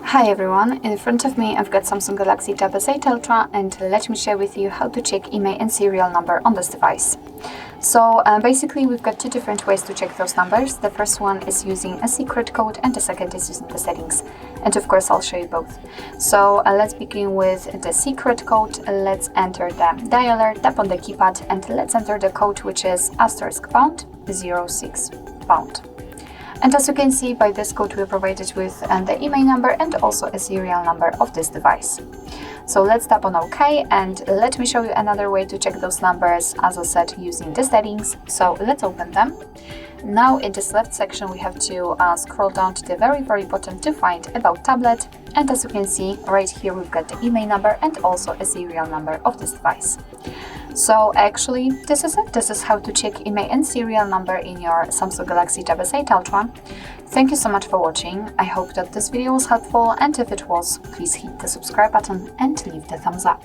Hi everyone, in front of me I've got Samsung Galaxy Tab S8 Ultra, and let me share with you how to check IMEI and serial number on this device. So basically we've got two different ways to check those numbers. The first one is using a secret code and the second is using the settings. And of course I'll show you both. So let's begin with the secret code. Let's enter the dialer, tap on the keypad and let's enter the code, which is *##06#. And as you can see, by this code we're provided with the IMEI number and also a serial number of this device. So let's tap on OK, and let me show you another way to check those numbers, as I said, using the settings. So let's open them. Now in this left section we have to scroll down to the very bottom to find About Tablet, and as you can see right here we've got the IMEI number and also a serial number of this device. So actually this is it. This is how to check IMEI and serial number in your Samsung Galaxy Tab S8 Ultra. Thank you so much for watching. I hope that this video was helpful, and if it was, please hit the subscribe button and leave the thumbs up.